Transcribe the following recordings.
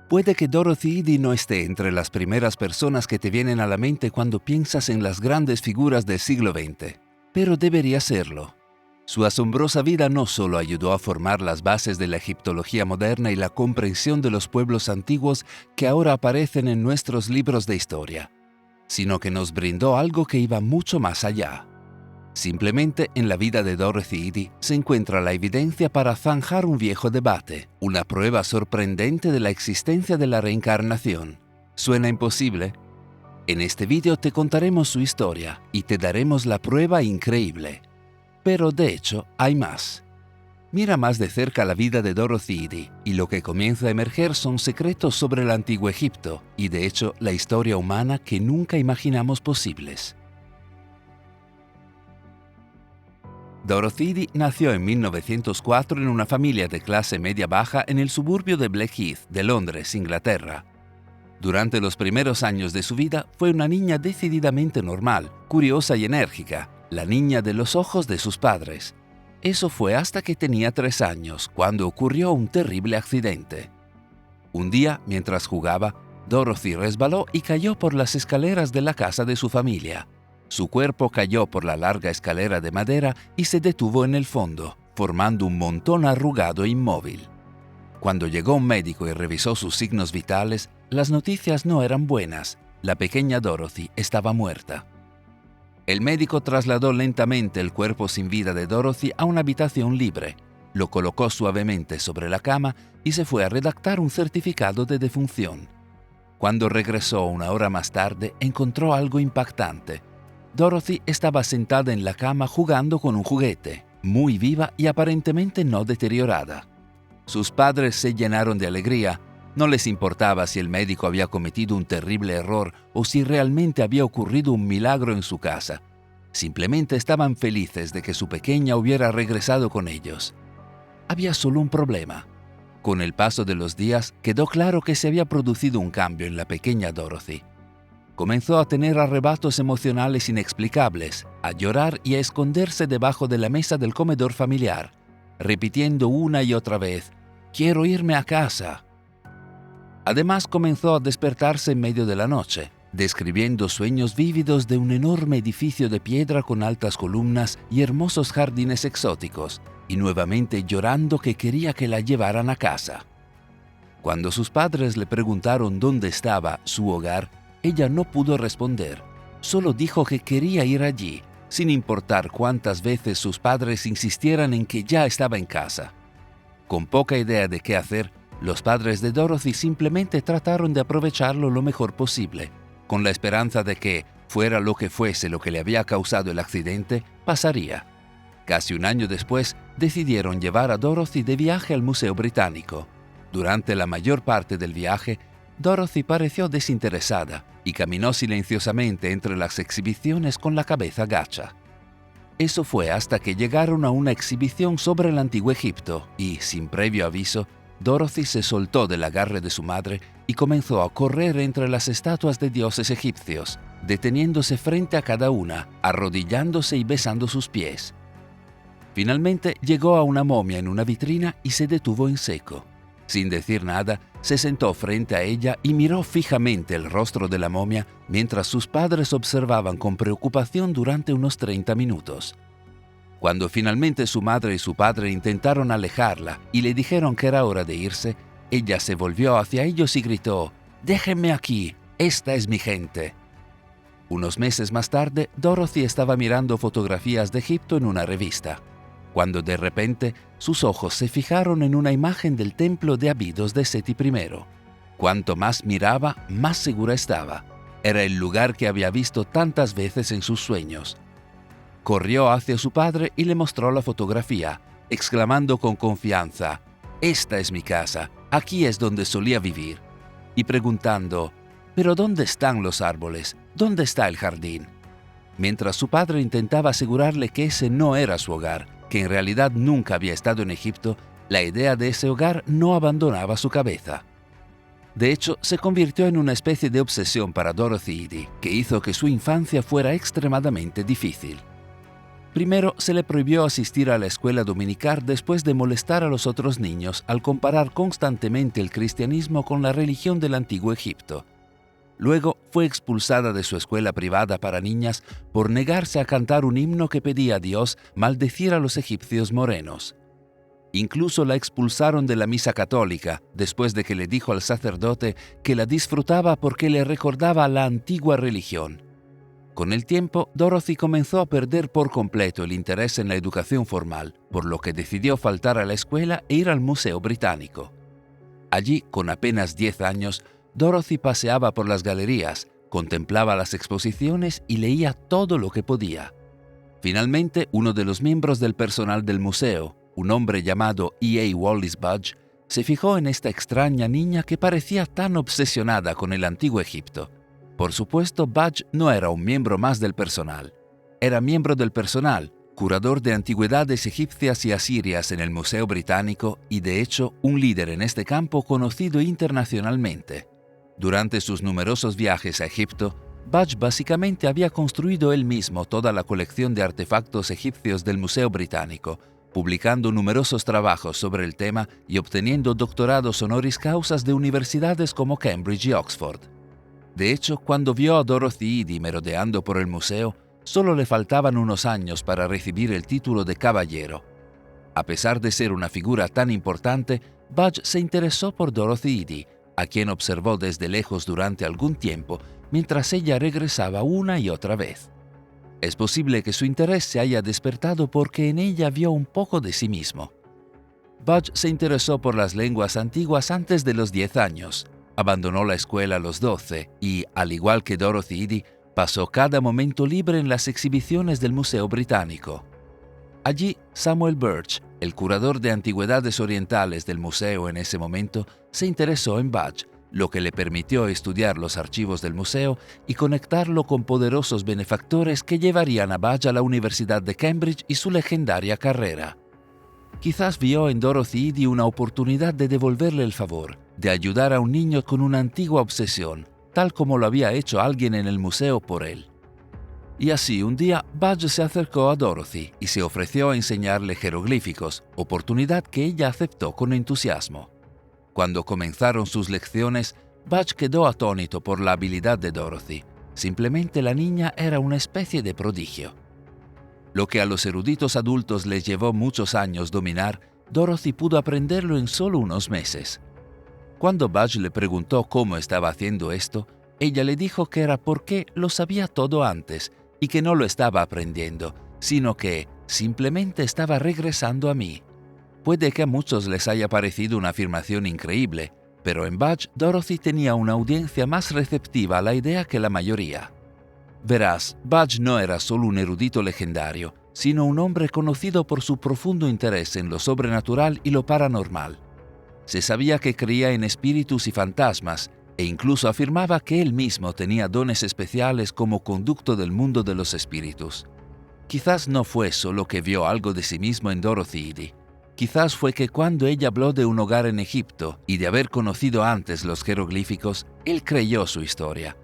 Puede que Dorothy Eady no esté entre las primeras personas que te vienen a la mente cuando piensas en las grandes figuras del siglo XX, pero debería serlo. Su asombrosa vida no solo ayudó a formar las bases de la egiptología moderna y la comprensión de los pueblos antiguos que ahora aparecen en nuestros libros de historia, sino que nos brindó algo que iba mucho más allá. Simplemente en la vida de Dorothy Eady se encuentra la evidencia para zanjar un viejo debate, una prueba sorprendente de la existencia de la reencarnación. ¿Suena imposible? En este vídeo te contaremos su historia y te daremos la prueba increíble. Pero de hecho, hay más. Mira más de cerca la vida de Dorothy Eady y lo que comienza a emerger son secretos sobre el antiguo Egipto y de hecho la historia humana que nunca imaginamos posibles. Dorothy Eady nació en 1904 en una familia de clase media-baja en el suburbio de Blackheath, de Londres, Inglaterra. Durante los primeros años de su vida fue una niña decididamente normal, curiosa y enérgica, la niña de los ojos de sus padres. Eso fue hasta que tenía 3 años, cuando ocurrió un terrible accidente. Un día, mientras jugaba, Dorothy resbaló y cayó por las escaleras de la casa de su familia. Su cuerpo cayó por la larga escalera de madera y se detuvo en el fondo, formando un montón arrugado e inmóvil. Cuando llegó un médico y revisó sus signos vitales, las noticias no eran buenas. La pequeña Dorothy estaba muerta. El médico trasladó lentamente el cuerpo sin vida de Dorothy a una habitación libre, lo colocó suavemente sobre la cama y se fue a redactar un certificado de defunción. Cuando regresó 1 hora más tarde, encontró algo impactante. Dorothy estaba sentada en la cama jugando con un juguete, muy viva y aparentemente no deteriorada. Sus padres se llenaron de alegría. No les importaba si el médico había cometido un terrible error o si realmente había ocurrido un milagro en su casa. Simplemente estaban felices de que su pequeña hubiera regresado con ellos. Había solo un problema. Con el paso de los días, quedó claro que se había producido un cambio en la pequeña Dorothy. Comenzó a tener arrebatos emocionales inexplicables, a llorar y a esconderse debajo de la mesa del comedor familiar, repitiendo una y otra vez: «Quiero irme a casa». Además, comenzó a despertarse en medio de la noche, describiendo sueños vívidos de un enorme edificio de piedra con altas columnas y hermosos jardines exóticos, y nuevamente llorando que quería que la llevaran a casa. Cuando sus padres le preguntaron dónde estaba su hogar, ella no pudo responder. Solo dijo que quería ir allí, sin importar cuántas veces sus padres insistieran en que ya estaba en casa. Con poca idea de qué hacer, los padres de Dorothy simplemente trataron de aprovecharlo lo mejor posible, con la esperanza de que, fuera lo que fuese lo que le había causado el accidente, pasaría. Casi 1 año después, decidieron llevar a Dorothy de viaje al Museo Británico. Durante la mayor parte del viaje, Dorothy pareció desinteresada y caminó silenciosamente entre las exhibiciones con la cabeza gacha. Eso fue hasta que llegaron a una exhibición sobre el antiguo Egipto y, sin previo aviso, Dorothy se soltó del agarre de su madre y comenzó a correr entre las estatuas de dioses egipcios, deteniéndose frente a cada una, arrodillándose y besando sus pies. Finalmente llegó a una momia en una vitrina y se detuvo en seco. Sin decir nada, se sentó frente a ella y miró fijamente el rostro de la momia mientras sus padres observaban con preocupación durante unos 30 minutos. Cuando finalmente su madre y su padre intentaron alejarla y le dijeron que era hora de irse, ella se volvió hacia ellos y gritó: «¡Déjenme aquí! ¡Esta es mi gente!». Unos meses más tarde, Dorothy estaba mirando fotografías de Egipto en una revista, cuando de repente sus ojos se fijaron en una imagen del templo de Abidos de Seti I. Cuanto más miraba, más segura estaba. Era el lugar que había visto tantas veces en sus sueños. Corrió hacia su padre y le mostró la fotografía, exclamando con confianza: «Esta es mi casa, aquí es donde solía vivir», y preguntando: «¿Pero dónde están los árboles? ¿Dónde está el jardín?». Mientras su padre intentaba asegurarle que ese no era su hogar, que en realidad nunca había estado en Egipto, la idea de ese hogar no abandonaba su cabeza. De hecho, se convirtió en una especie de obsesión para Dorothy Eady, que hizo que su infancia fuera extremadamente difícil. Primero, se le prohibió asistir a la escuela dominical después de molestar a los otros niños al comparar constantemente el cristianismo con la religión del antiguo Egipto. Luego, fue expulsada de su escuela privada para niñas por negarse a cantar un himno que pedía a Dios maldecir a los egipcios morenos. Incluso la expulsaron de la misa católica después de que le dijo al sacerdote que la disfrutaba porque le recordaba la antigua religión. Con el tiempo, Dorothy comenzó a perder por completo el interés en la educación formal, por lo que decidió faltar a la escuela e ir al Museo Británico. Allí, con apenas 10 años, Dorothy paseaba por las galerías, contemplaba las exposiciones y leía todo lo que podía. Finalmente, uno de los miembros del personal del museo, un hombre llamado E.A. Wallis Budge, se fijó en esta extraña niña que parecía tan obsesionada con el antiguo Egipto. Por supuesto, Budge no era un miembro más del personal. Era miembro del personal, curador de antigüedades egipcias y asirias en el Museo Británico y, de hecho, un líder en este campo conocido internacionalmente. Durante sus numerosos viajes a Egipto, Budge básicamente había construido él mismo toda la colección de artefactos egipcios del Museo Británico, publicando numerosos trabajos sobre el tema y obteniendo doctorados honoris causa de universidades como Cambridge y Oxford. De hecho, cuando vio a Dorothy Eady merodeando por el museo, solo le faltaban unos años para recibir el título de caballero. A pesar de ser una figura tan importante, Budge se interesó por Dorothy Eady, a quien observó desde lejos durante algún tiempo mientras ella regresaba una y otra vez. Es posible que su interés se haya despertado porque en ella vio un poco de sí mismo. Budge se interesó por las lenguas antiguas antes de los 10 años. Abandonó la escuela a los 12 y, al igual que Dorothy Eady, pasó cada momento libre en las exhibiciones del Museo Británico. Allí, Samuel Birch, el curador de antigüedades orientales del museo en ese momento, se interesó en Budge, lo que le permitió estudiar los archivos del museo y conectarlo con poderosos benefactores que llevarían a Budge a la Universidad de Cambridge y su legendaria carrera. Quizás vio en Dorothy Eady una oportunidad de devolverle el favor, de ayudar a un niño con una antigua obsesión, tal como lo había hecho alguien en el museo por él. Y así, un día, Budge se acercó a Dorothy y se ofreció a enseñarle jeroglíficos, oportunidad que ella aceptó con entusiasmo. Cuando comenzaron sus lecciones, Budge quedó atónito por la habilidad de Dorothy. Simplemente la niña era una especie de prodigio. Lo que a los eruditos adultos les llevó muchos años dominar, Dorothy pudo aprenderlo en solo unos meses. Cuando Budge le preguntó cómo estaba haciendo esto, ella le dijo que era porque lo sabía todo antes y que no lo estaba aprendiendo, sino que simplemente estaba regresando a mí. Puede que a muchos les haya parecido una afirmación increíble, pero en Budge, Dorothy tenía una audiencia más receptiva a la idea que la mayoría. Verás, Budge no era solo un erudito legendario, sino un hombre conocido por su profundo interés en lo sobrenatural y lo paranormal. Se sabía que creía en espíritus y fantasmas, e incluso afirmaba que él mismo tenía dones especiales como conducto del mundo de los espíritus. Quizás no fue solo que vio algo de sí mismo en Dorothy Eady. Quizás fue que cuando ella habló de un hogar en Egipto y de haber conocido antes los jeroglíficos, él creyó su historia.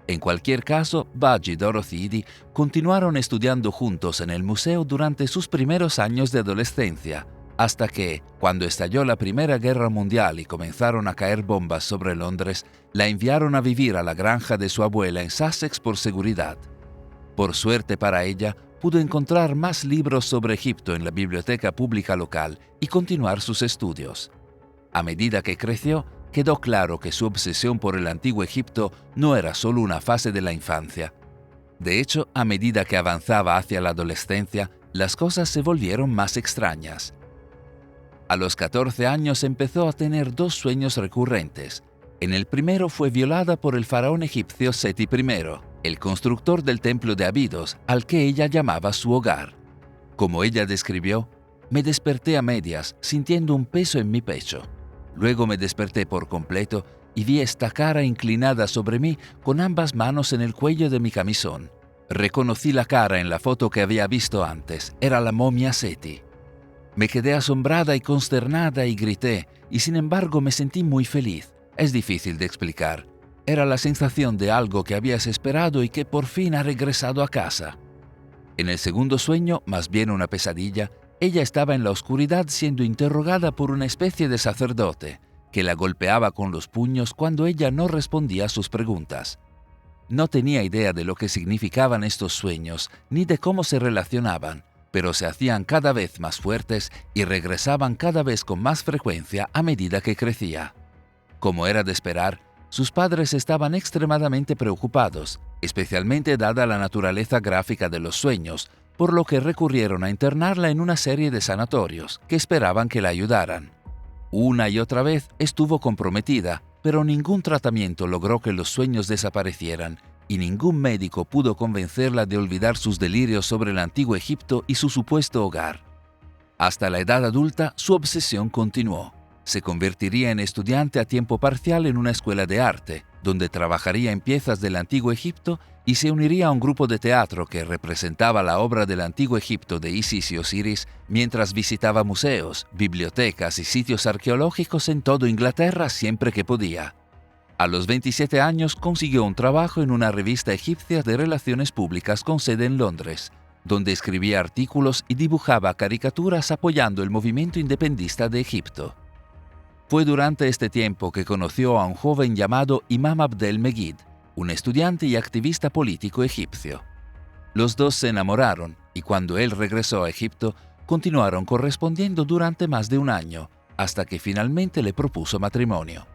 En cualquier caso, Budge y Dorothy Eady continuaron estudiando juntos en el museo durante sus primeros años de adolescencia, hasta que, cuando estalló la Primera Guerra Mundial y comenzaron a caer bombas sobre Londres, la enviaron a vivir a la granja de su abuela en Sussex por seguridad. Por suerte para ella, pudo encontrar más libros sobre Egipto en la biblioteca pública local y continuar sus estudios. A medida que creció, quedó claro que su obsesión por el antiguo Egipto no era solo una fase de la infancia. De hecho, a medida que avanzaba hacia la adolescencia, las cosas se volvieron más extrañas. A los 14 años empezó a tener 2 sueños recurrentes. En el primero fue violada por el faraón egipcio Seti I, el constructor del templo de Abidos, al que ella llamaba su hogar. Como ella describió, me desperté a medias, sintiendo un peso en mi pecho. Luego me desperté por completo y vi esta cara inclinada sobre mí con ambas manos en el cuello de mi camisón. Reconocí la cara en la foto que había visto antes. Era la momia Seti. Me quedé asombrada y consternada y grité, y sin embargo me sentí muy feliz. Es difícil de explicar. Era la sensación de algo que habías esperado y que por fin ha regresado a casa. En el segundo sueño, más bien una pesadilla, ella estaba en la oscuridad siendo interrogada por una especie de sacerdote que la golpeaba con los puños cuando ella no respondía a sus preguntas. No tenía idea de lo que significaban estos sueños ni de cómo se relacionaban, pero se hacían cada vez más fuertes y regresaban cada vez con más frecuencia a medida que crecía. Como era de esperar, sus padres estaban extremadamente preocupados, especialmente dada la naturaleza gráfica de los sueños, por lo que recurrieron a internarla en una serie de sanatorios que esperaban que la ayudaran. Una y otra vez estuvo comprometida, pero ningún tratamiento logró que los sueños desaparecieran y ningún médico pudo convencerla de olvidar sus delirios sobre el antiguo Egipto y su supuesto hogar. Hasta la edad adulta, su obsesión continuó. Se convertiría en estudiante a tiempo parcial en una escuela de arte, donde trabajaría en piezas del antiguo Egipto y se uniría a un grupo de teatro que representaba la obra del antiguo Egipto de Isis y Osiris mientras visitaba museos, bibliotecas y sitios arqueológicos en toda Inglaterra siempre que podía. A los 27 años consiguió un trabajo en una revista egipcia de relaciones públicas con sede en Londres, donde escribía artículos y dibujaba caricaturas apoyando el movimiento independentista de Egipto. Fue durante este tiempo que conoció a un joven llamado Imam Abdel Megid, un estudiante y activista político egipcio. Los dos se enamoraron y cuando él regresó a Egipto, continuaron correspondiendo durante más de un año, hasta que finalmente le propuso matrimonio.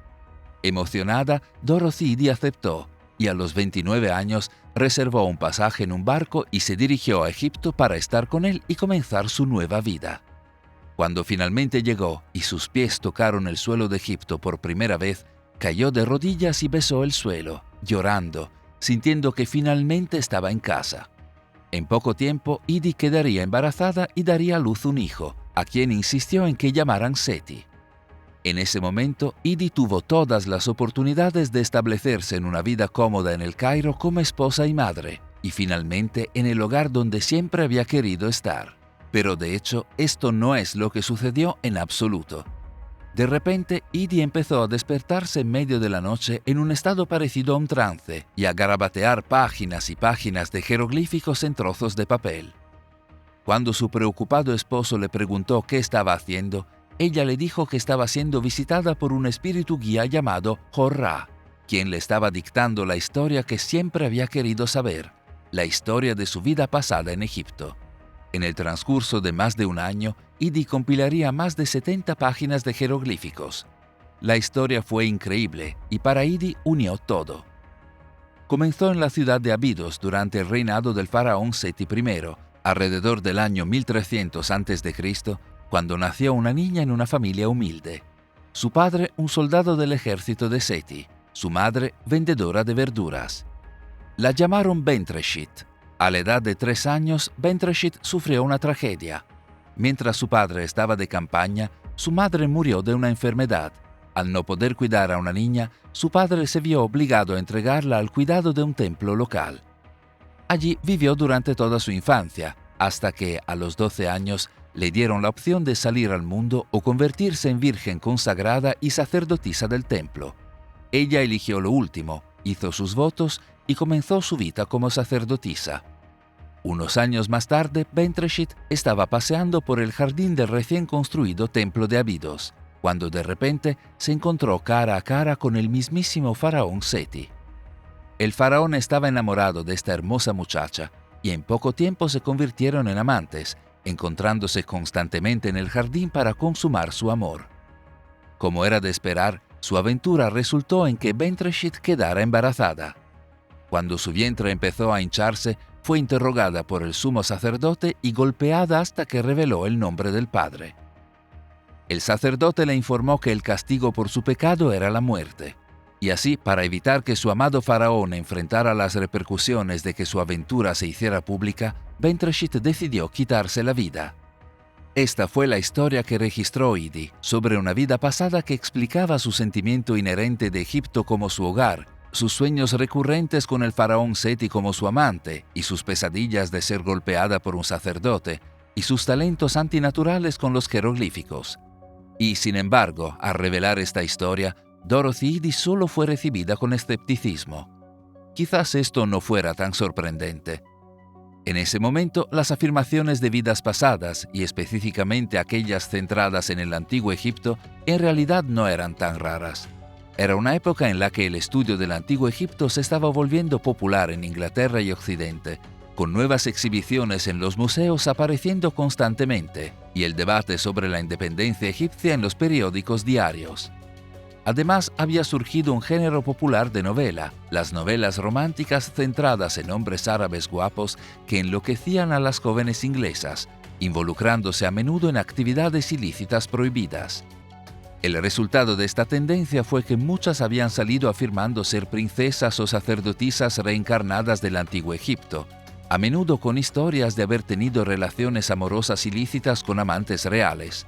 Emocionada, Dorothy aceptó y a los 29 años reservó un pasaje en un barco y se dirigió a Egipto para estar con él y comenzar su nueva vida. Cuando finalmente llegó y sus pies tocaron el suelo de Egipto por primera vez, cayó de rodillas y besó el suelo, llorando, sintiendo que finalmente estaba en casa. En poco tiempo, Idi quedaría embarazada y daría a luz un hijo, a quien insistió en que llamaran Seti. En ese momento, Idi tuvo todas las oportunidades de establecerse en una vida cómoda en el Cairo como esposa y madre, y finalmente en el hogar donde siempre había querido estar. Pero de hecho, esto no es lo que sucedió en absoluto. De repente, Idi empezó a despertarse en medio de la noche en un estado parecido a un trance y a garabatear páginas y páginas de jeroglíficos en trozos de papel. Cuando su preocupado esposo le preguntó qué estaba haciendo, ella le dijo que estaba siendo visitada por un espíritu guía llamado Horra, quien le estaba dictando la historia que siempre había querido saber, la historia de su vida pasada en Egipto. En el transcurso de más de un año, Idi compilaría más de 70 páginas de jeroglíficos. La historia fue increíble y para Idi unió todo. Comenzó en la ciudad de Abidos durante el reinado del faraón Seti I, alrededor del año 1300 a.C., cuando nació una niña en una familia humilde. Su padre, un soldado del ejército de Seti, su madre, vendedora de verduras. La llamaron Bentreshit. A la edad de 3 años, Bentreshit sufrió una tragedia. Mientras su padre estaba de campaña, su madre murió de una enfermedad. Al no poder cuidar a una niña, su padre se vio obligado a entregarla al cuidado de un templo local. Allí vivió durante toda su infancia, hasta que, a los 12 años, le dieron la opción de salir al mundo o convertirse en virgen consagrada y sacerdotisa del templo. Ella eligió lo último, hizo sus votos y comenzó su vida como sacerdotisa. Unos años más tarde, Bentreshit estaba paseando por el jardín del recién construido templo de Abidos, cuando de repente se encontró cara a cara con el mismísimo faraón Seti. El faraón estaba enamorado de esta hermosa muchacha y en poco tiempo se convirtieron en amantes, encontrándose constantemente en el jardín para consumar su amor. Como era de esperar, su aventura resultó en que Bentreshit quedara embarazada. Cuando su vientre empezó a hincharse, fue interrogada por el sumo sacerdote y golpeada hasta que reveló el nombre del padre. El sacerdote le informó que el castigo por su pecado era la muerte, y así, para evitar que su amado faraón enfrentara las repercusiones de que su aventura se hiciera pública, Bentreshit decidió quitarse la vida. Esta fue la historia que registró Idi sobre una vida pasada que explicaba su sentimiento inherente de Egipto como su hogar, sus sueños recurrentes con el faraón Seti como su amante y sus pesadillas de ser golpeada por un sacerdote, y sus talentos antinaturales con los jeroglíficos. Y, sin embargo, al revelar esta historia, Dorothy Idi solo fue recibida con escepticismo. Quizás esto no fuera tan sorprendente. En ese momento, las afirmaciones de vidas pasadas, y específicamente aquellas centradas en el antiguo Egipto, en realidad no eran tan raras. Era una época en la que el estudio del antiguo Egipto se estaba volviendo popular en Inglaterra y Occidente, con nuevas exhibiciones en los museos apareciendo constantemente, y el debate sobre la independencia egipcia en los periódicos diarios. Además, había surgido un género popular de novela, las novelas románticas centradas en hombres árabes guapos que enloquecían a las jóvenes inglesas, involucrándose a menudo en actividades ilícitas prohibidas. El resultado de esta tendencia fue que muchas habían salido afirmando ser princesas o sacerdotisas reencarnadas del antiguo Egipto, a menudo con historias de haber tenido relaciones amorosas ilícitas con amantes reales.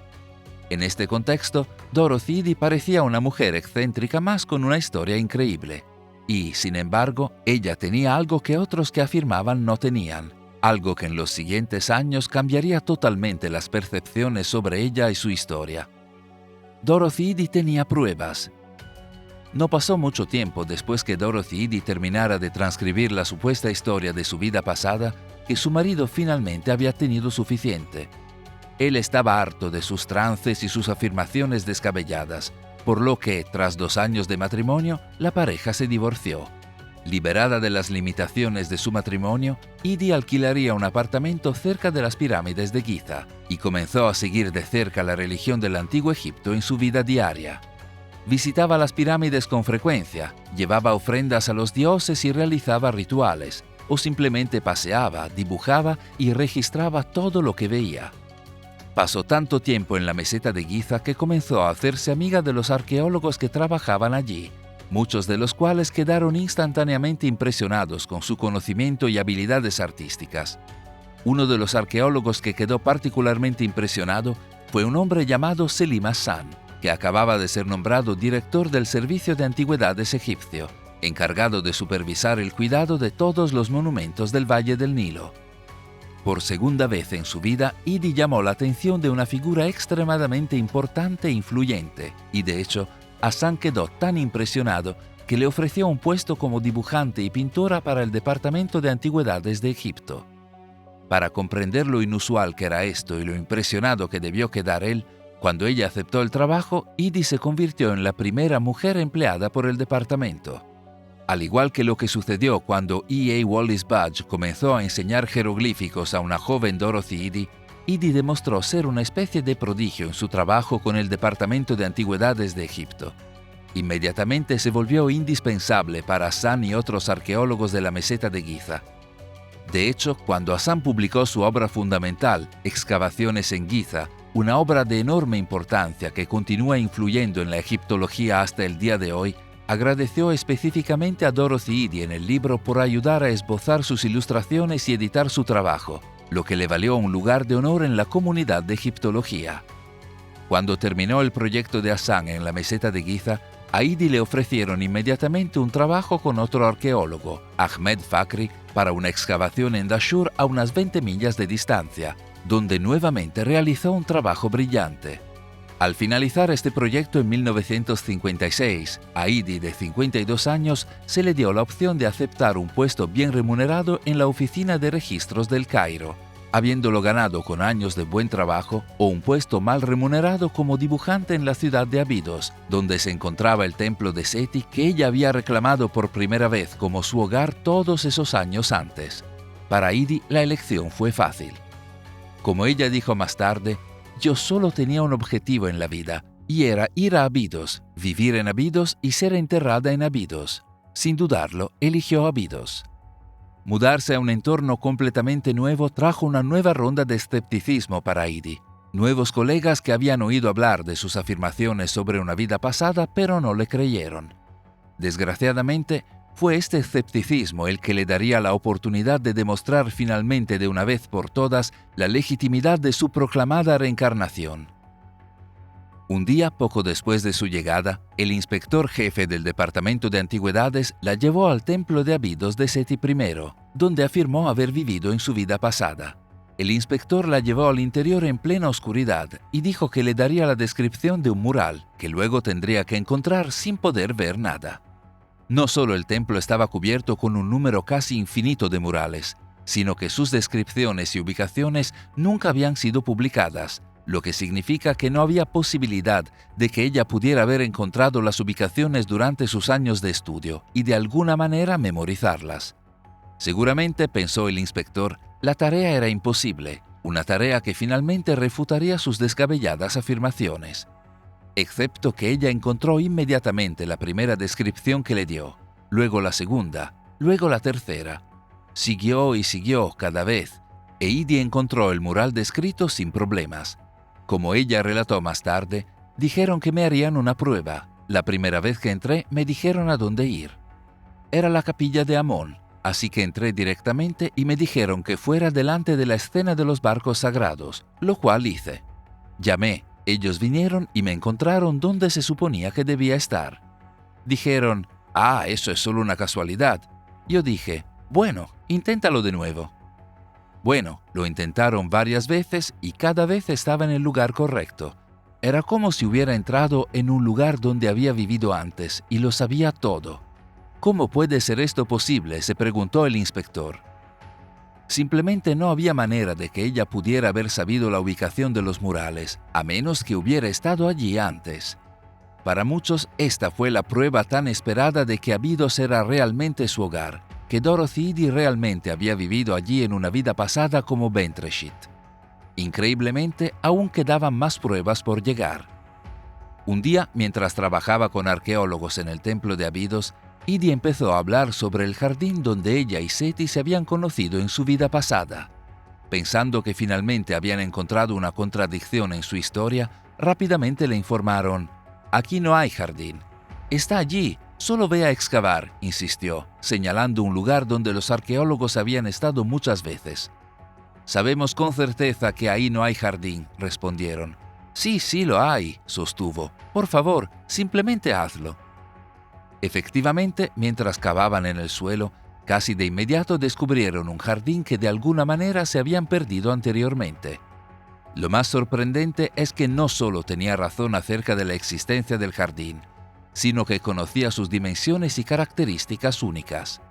En este contexto, Dorothy Eady parecía una mujer excéntrica más con una historia increíble. Y, sin embargo, ella tenía algo que otros que afirmaban no tenían, algo que en los siguientes años cambiaría totalmente las percepciones sobre ella y su historia. Dorothy Eady tenía pruebas. No pasó mucho tiempo después que Dorothy Eady terminara de transcribir la supuesta historia de su vida pasada que su marido finalmente había tenido suficiente. Él estaba harto de sus trances y sus afirmaciones descabelladas, por lo que, tras 2 años de matrimonio, la pareja se divorció. Liberada de las limitaciones de su matrimonio, Eady alquilaría un apartamento cerca de las pirámides de Giza y comenzó a seguir de cerca la religión del antiguo Egipto en su vida diaria. Visitaba las pirámides con frecuencia, llevaba ofrendas a los dioses y realizaba rituales, o simplemente paseaba, dibujaba y registraba todo lo que veía. Pasó tanto tiempo en la meseta de Giza que comenzó a hacerse amiga de los arqueólogos que trabajaban allí, muchos de los cuales quedaron instantáneamente impresionados con su conocimiento y habilidades artísticas. Uno de los arqueólogos que quedó particularmente impresionado fue un hombre llamado Selim Hassan, que acababa de ser nombrado director del Servicio de Antigüedades egipcio, encargado de supervisar el cuidado de todos los monumentos del Valle del Nilo. Por segunda vez en su vida, Eady llamó la atención de una figura extremadamente importante e influyente, y de hecho, Hassan quedó tan impresionado que le ofreció un puesto como dibujante y pintora para el Departamento de Antigüedades de Egipto. Para comprender lo inusual que era esto y lo impresionado que debió quedar él, cuando ella aceptó el trabajo, Eady se convirtió en la primera mujer empleada por el departamento. Al igual que lo que sucedió cuando E.A. Wallis Budge comenzó a enseñar jeroglíficos a una joven Dorothy Eady, Eady demostró ser una especie de prodigio en su trabajo con el Departamento de Antigüedades de Egipto. Inmediatamente se volvió indispensable para Hassan y otros arqueólogos de la meseta de Giza. De hecho, cuando Hassan publicó su obra fundamental, Excavaciones en Giza, una obra de enorme importancia que continúa influyendo en la egiptología hasta el día de hoy, agradeció específicamente a Dorothy Eady en el libro por ayudar a esbozar sus ilustraciones y editar su trabajo, lo que le valió un lugar de honor en la comunidad de egiptología. Cuando terminó el proyecto de Hassan en la meseta de Giza, a Eady le ofrecieron inmediatamente un trabajo con otro arqueólogo, Ahmed Fakhry, para una excavación en Dashur a unas 20 millas de distancia, donde nuevamente realizó un trabajo brillante. Al finalizar este proyecto en 1956, a Eady, de 52 años, se le dio la opción de aceptar un puesto bien remunerado en la Oficina de Registros del Cairo, habiéndolo ganado con años de buen trabajo, o un puesto mal remunerado como dibujante en la ciudad de Abidos, donde se encontraba el templo de Seti que ella había reclamado por primera vez como su hogar todos esos años antes. Para Eady, la elección fue fácil. Como ella dijo más tarde, yo solo tenía un objetivo en la vida, y era ir a Abidos, vivir en Abidos y ser enterrada en Abidos. Sin dudarlo, eligió Abidos. Mudarse a un entorno completamente nuevo trajo una nueva ronda de escepticismo para Eady. Nuevos colegas que habían oído hablar de sus afirmaciones sobre una vida pasada, pero no le creyeron. Desgraciadamente, fue este escepticismo el que le daría la oportunidad de demostrar finalmente de una vez por todas la legitimidad de su proclamada reencarnación. Un día poco después de su llegada, el inspector jefe del Departamento de Antigüedades la llevó al templo de Abidos de Seti I, donde afirmó haber vivido en su vida pasada. El inspector la llevó al interior en plena oscuridad y dijo que le daría la descripción de un mural que luego tendría que encontrar sin poder ver nada. No solo el templo estaba cubierto con un número casi infinito de murales, sino que sus descripciones y ubicaciones nunca habían sido publicadas, lo que significa que no había posibilidad de que ella pudiera haber encontrado las ubicaciones durante sus años de estudio y de alguna manera memorizarlas. Seguramente, pensó el inspector, la tarea era imposible, una tarea que finalmente refutaría sus descabelladas afirmaciones. Excepto que ella encontró inmediatamente la primera descripción que le dio, luego la segunda, luego la tercera. Siguió y siguió cada vez, e Edie encontró el mural descrito sin problemas. Como ella relató más tarde, dijeron que me harían una prueba. La primera vez que entré me dijeron a dónde ir. Era la capilla de Amón, así que entré directamente y me dijeron que fuera delante de la escena de los barcos sagrados, lo cual hice. Llamé, ellos vinieron y me encontraron donde se suponía que debía estar. Dijeron, eso es solo una casualidad. Yo dije, bueno, inténtalo de nuevo. Bueno, lo intentaron varias veces y cada vez estaba en el lugar correcto. Era como si hubiera entrado en un lugar donde había vivido antes y lo sabía todo. ¿Cómo puede ser esto posible?, se preguntó el inspector. Simplemente no había manera de que ella pudiera haber sabido la ubicación de los murales, a menos que hubiera estado allí antes. Para muchos, esta fue la prueba tan esperada de que Abidos era realmente su hogar, que Dorothy Edie realmente había vivido allí en una vida pasada como Bentreshit. Increíblemente, aún quedaban más pruebas por llegar. Un día, mientras trabajaba con arqueólogos en el templo de Abidos, Edie empezó a hablar sobre el jardín donde ella y Seti se habían conocido en su vida pasada. Pensando que finalmente habían encontrado una contradicción en su historia, rápidamente le informaron: «Aquí no hay jardín. Está allí, solo ve a excavar», insistió, señalando un lugar donde los arqueólogos habían estado muchas veces. «Sabemos con certeza que ahí no hay jardín», respondieron. «Sí, sí lo hay», sostuvo. «Por favor, simplemente hazlo». Efectivamente, mientras cavaban en el suelo, casi de inmediato descubrieron un jardín que de alguna manera se habían perdido anteriormente. Lo más sorprendente es que no solo tenía razón acerca de la existencia del jardín, sino que conocía sus dimensiones y características únicas.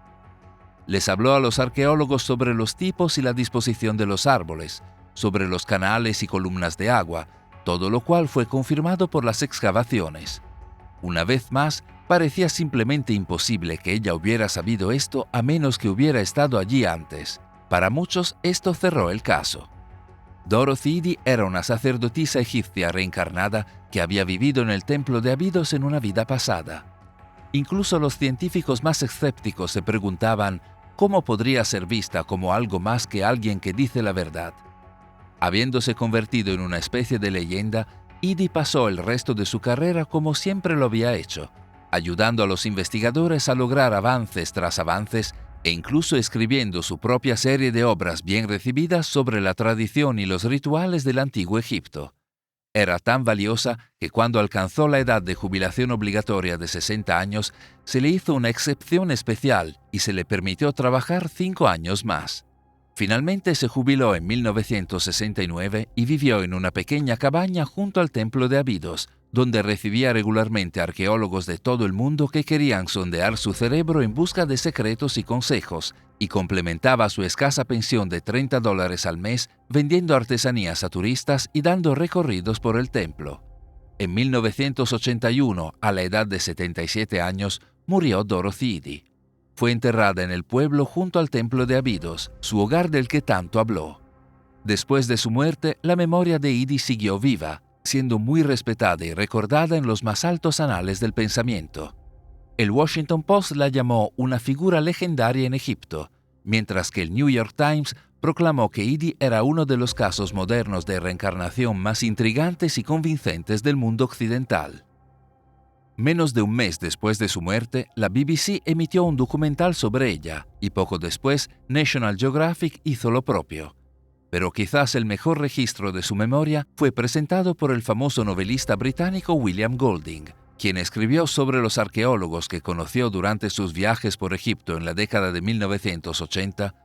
Les habló a los arqueólogos sobre los tipos y la disposición de los árboles, sobre los canales y columnas de agua, todo lo cual fue confirmado por las excavaciones. Una vez más, parecía simplemente imposible que ella hubiera sabido esto a menos que hubiera estado allí antes. Para muchos, esto cerró el caso. Dorothy Edie era una sacerdotisa egipcia reencarnada que había vivido en el templo de Abidos en una vida pasada. Incluso los científicos más escépticos se preguntaban cómo podría ser vista como algo más que alguien que dice la verdad. Habiéndose convertido en una especie de leyenda, Edie pasó el resto de su carrera como siempre lo había hecho, ayudando a los investigadores a lograr avances tras avances e incluso escribiendo su propia serie de obras bien recibidas sobre la tradición y los rituales del antiguo Egipto. Era tan valiosa que cuando alcanzó la edad de jubilación obligatoria de 60 años, se le hizo una excepción especial y se le permitió trabajar 5 años más. Finalmente se jubiló en 1969 y vivió en una pequeña cabaña junto al templo de Abidos, donde recibía regularmente arqueólogos de todo el mundo que querían sondear su cerebro en busca de secretos y consejos, y complementaba su escasa pensión de $30 al mes vendiendo artesanías a turistas y dando recorridos por el templo. En 1981, a la edad de 77 años, murió Dorothy Edie. Fue enterrada en el pueblo junto al templo de Abidos, su hogar del que tanto habló. Después de su muerte, la memoria de Edie siguió viva, siendo muy respetada y recordada en los más altos anales del pensamiento. El Washington Post la llamó una figura legendaria en Egipto, mientras que el New York Times proclamó que Edie era uno de los casos modernos de reencarnación más intrigantes y convincentes del mundo occidental. Menos de un mes después de su muerte, la BBC emitió un documental sobre ella, y poco después, National Geographic hizo lo propio. Pero quizás el mejor registro de su memoria fue presentado por el famoso novelista británico William Golding, quien escribió sobre los arqueólogos que conoció durante sus viajes por Egipto en la década de 1980,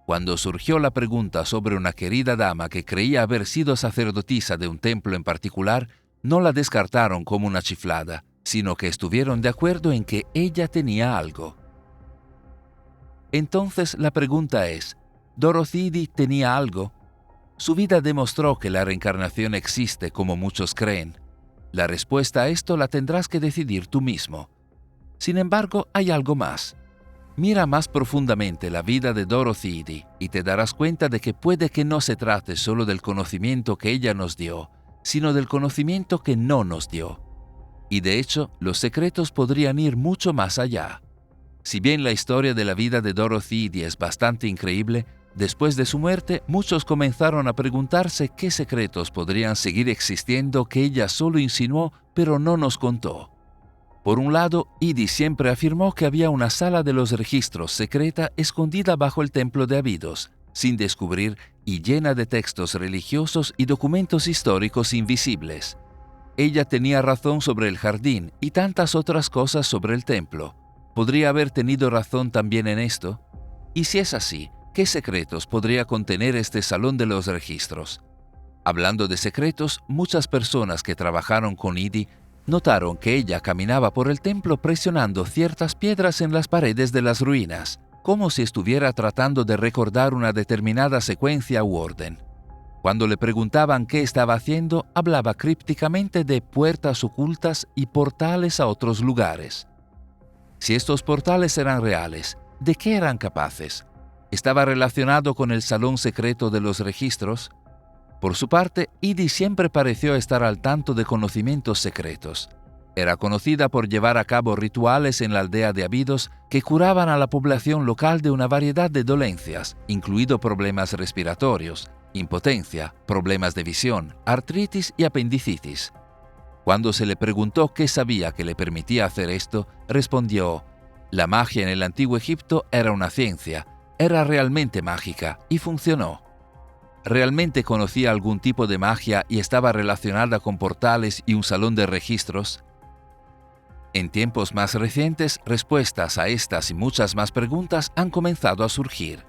cuando surgió la pregunta sobre una querida dama que creía haber sido sacerdotisa de un templo en particular, no la descartaron como una chiflada, sino que estuvieron de acuerdo en que ella tenía algo. Entonces la pregunta es, ¿Dorothy Eddy tenía algo? Su vida demostró que la reencarnación existe como muchos creen. La respuesta a esto la tendrás que decidir tú mismo. Sin embargo, hay algo más. Mira más profundamente la vida de Dorothy Eddy y te darás cuenta de que puede que no se trate solo del conocimiento que ella nos dio, sino del conocimiento que no nos dio. Y de hecho, los secretos podrían ir mucho más allá. Si bien la historia de la vida de Dorothy Eddy es bastante increíble, después de su muerte, muchos comenzaron a preguntarse qué secretos podrían seguir existiendo que ella solo insinuó, pero no nos contó. Por un lado, Eddy siempre afirmó que había una sala de los registros secreta escondida bajo el templo de Abidos, sin descubrir y llena de textos religiosos y documentos históricos invisibles. Ella tenía razón sobre el jardín y tantas otras cosas sobre el templo. ¿Podría haber tenido razón también en esto? Y si es así, ¿qué secretos podría contener este salón de los registros? Hablando de secretos, muchas personas que trabajaron con Eddy notaron que ella caminaba por el templo presionando ciertas piedras en las paredes de las ruinas, como si estuviera tratando de recordar una determinada secuencia u orden. Cuando le preguntaban qué estaba haciendo, hablaba crípticamente de puertas ocultas y portales a otros lugares. Si estos portales eran reales, ¿de qué eran capaces? ¿Estaba relacionado con el salón secreto de los registros? Por su parte, Eddy siempre pareció estar al tanto de conocimientos secretos. Era conocida por llevar a cabo rituales en la aldea de Abidos que curaban a la población local de una variedad de dolencias, incluido problemas respiratorios, impotencia, problemas de visión, artritis y apendicitis. Cuando se le preguntó qué sabía que le permitía hacer esto, respondió: «La magia en el antiguo Egipto era una ciencia, era realmente mágica y funcionó». ¿Realmente conocía algún tipo de magia y estaba relacionada con portales y un salón de registros? En tiempos más recientes, respuestas a estas y muchas más preguntas han comenzado a surgir.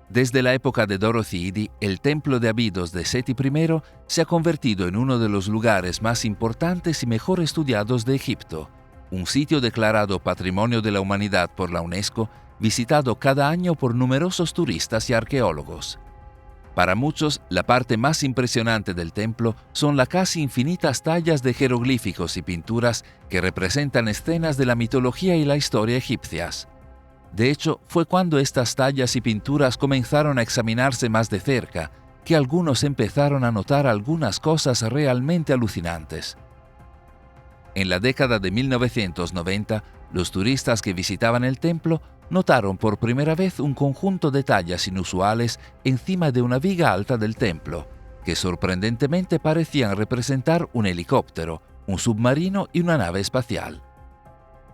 Desde la época de Dorothy Eddy, el templo de Abidos de Seti I se ha convertido en uno de los lugares más importantes y mejor estudiados de Egipto, un sitio declarado Patrimonio de la Humanidad por la UNESCO, visitado cada año por numerosos turistas y arqueólogos. Para muchos, la parte más impresionante del templo son las casi infinitas tallas de jeroglíficos y pinturas que representan escenas de la mitología y la historia egipcias. De hecho, fue cuando estas tallas y pinturas comenzaron a examinarse más de cerca que algunos empezaron a notar algunas cosas realmente alucinantes. En la década de 1990, los turistas que visitaban el templo notaron por primera vez un conjunto de tallas inusuales encima de una viga alta del templo, que sorprendentemente parecían representar un helicóptero, un submarino y una nave espacial.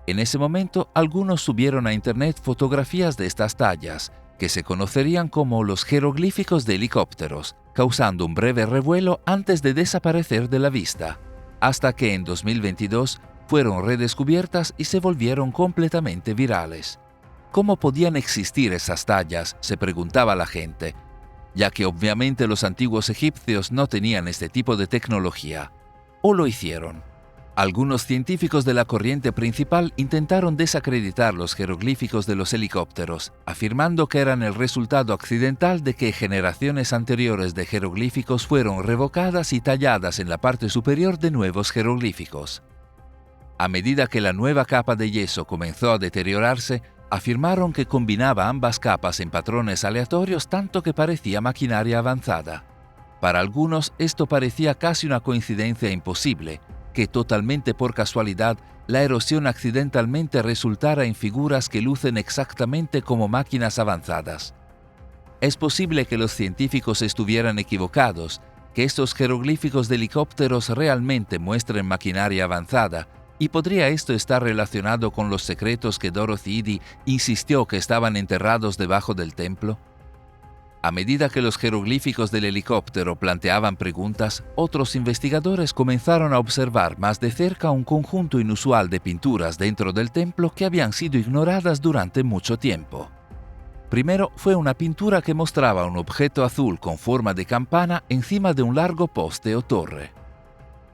En ese momento, algunos subieron a internet fotografías de estas tallas, que se conocerían como los jeroglíficos de helicópteros, causando un breve revuelo antes de desaparecer de la vista, hasta que en 2022 fueron redescubiertas y se volvieron completamente virales. ¿Cómo podían existir esas tallas?, se preguntaba la gente, ya que obviamente los antiguos egipcios no tenían este tipo de tecnología. ¿O lo hicieron? Algunos científicos de la corriente principal intentaron desacreditar los jeroglíficos de los helicópteros, afirmando que eran el resultado accidental de que generaciones anteriores de jeroglíficos fueron revocadas y talladas en la parte superior de nuevos jeroglíficos. A medida que la nueva capa de yeso comenzó a deteriorarse, afirmaron que combinaba ambas capas en patrones aleatorios tanto que parecía maquinaria avanzada. Para algunos esto parecía casi una coincidencia imposible, que totalmente por casualidad la erosión accidentalmente resultara en figuras que lucen exactamente como máquinas avanzadas. Es posible que los científicos estuvieran equivocados, que estos jeroglíficos de helicópteros realmente muestren maquinaria avanzada, y podría esto estar relacionado con los secretos que Dorothy Eddy insistió que estaban enterrados debajo del templo. A medida que los jeroglíficos del helicóptero planteaban preguntas, otros investigadores comenzaron a observar más de cerca un conjunto inusual de pinturas dentro del templo que habían sido ignoradas durante mucho tiempo. Primero fue una pintura que mostraba un objeto azul con forma de campana encima de un largo poste o torre.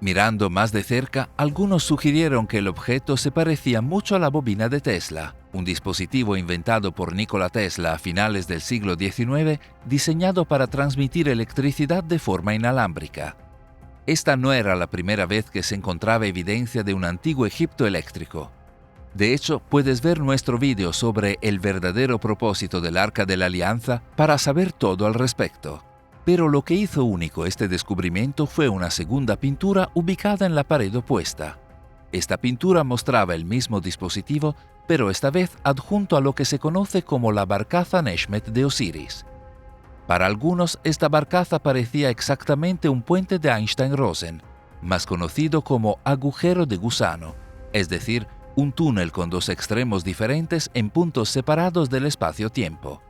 Mirando más de cerca, algunos sugirieron que el objeto se parecía mucho a la bobina de Tesla, un dispositivo inventado por Nikola Tesla a finales del siglo XIX, diseñado para transmitir electricidad de forma inalámbrica. Esta no era la primera vez que se encontraba evidencia de un antiguo Egipto eléctrico. De hecho, puedes ver nuestro vídeo sobre el verdadero propósito del Arca de la Alianza para saber todo al respecto. Pero lo que hizo único este descubrimiento fue una segunda pintura ubicada en la pared opuesta. Esta pintura mostraba el mismo dispositivo, pero esta vez adjunto a lo que se conoce como la barcaza Neshmet de Osiris. Para algunos, esta barcaza parecía exactamente un puente de Einstein-Rosen, más conocido como agujero de gusano, es decir, un túnel con dos extremos diferentes en puntos separados del espacio-tiempo.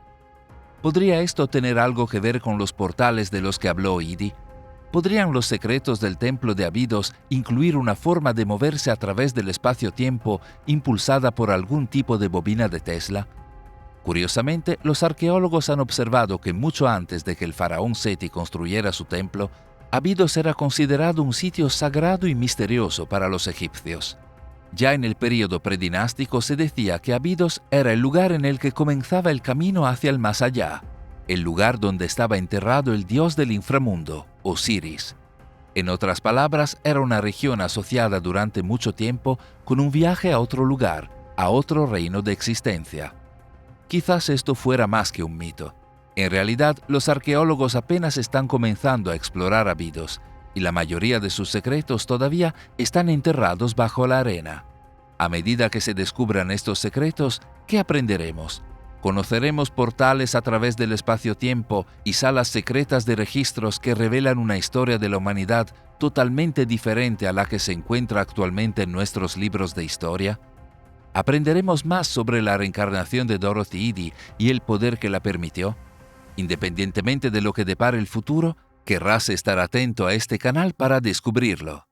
¿Podría esto tener algo que ver con los portales de los que habló Idi? ¿Podrían los secretos del templo de Abidos incluir una forma de moverse a través del espacio-tiempo impulsada por algún tipo de bobina de Tesla? Curiosamente, los arqueólogos han observado que mucho antes de que el faraón Seti construyera su templo, Abidos era considerado un sitio sagrado y misterioso para los egipcios. Ya en el período predinástico se decía que Abidos era el lugar en el que comenzaba el camino hacia el más allá, el lugar donde estaba enterrado el dios del inframundo, Osiris. En otras palabras, era una región asociada durante mucho tiempo con un viaje a otro lugar, a otro reino de existencia. Quizás esto fuera más que un mito. En realidad, los arqueólogos apenas están comenzando a explorar Abidos, y la mayoría de sus secretos todavía están enterrados bajo la arena. A medida que se descubran estos secretos, ¿qué aprenderemos? Conoceremos portales a través del espacio-tiempo y salas secretas de registros que revelan una historia de la humanidad totalmente diferente a la que se encuentra actualmente en nuestros libros de historia. ¿Aprenderemos más sobre la reencarnación de Dorothy Eady y el poder que la permitió? Independientemente de lo que depare el futuro, querrás estar atento a este canal para descubrirlo.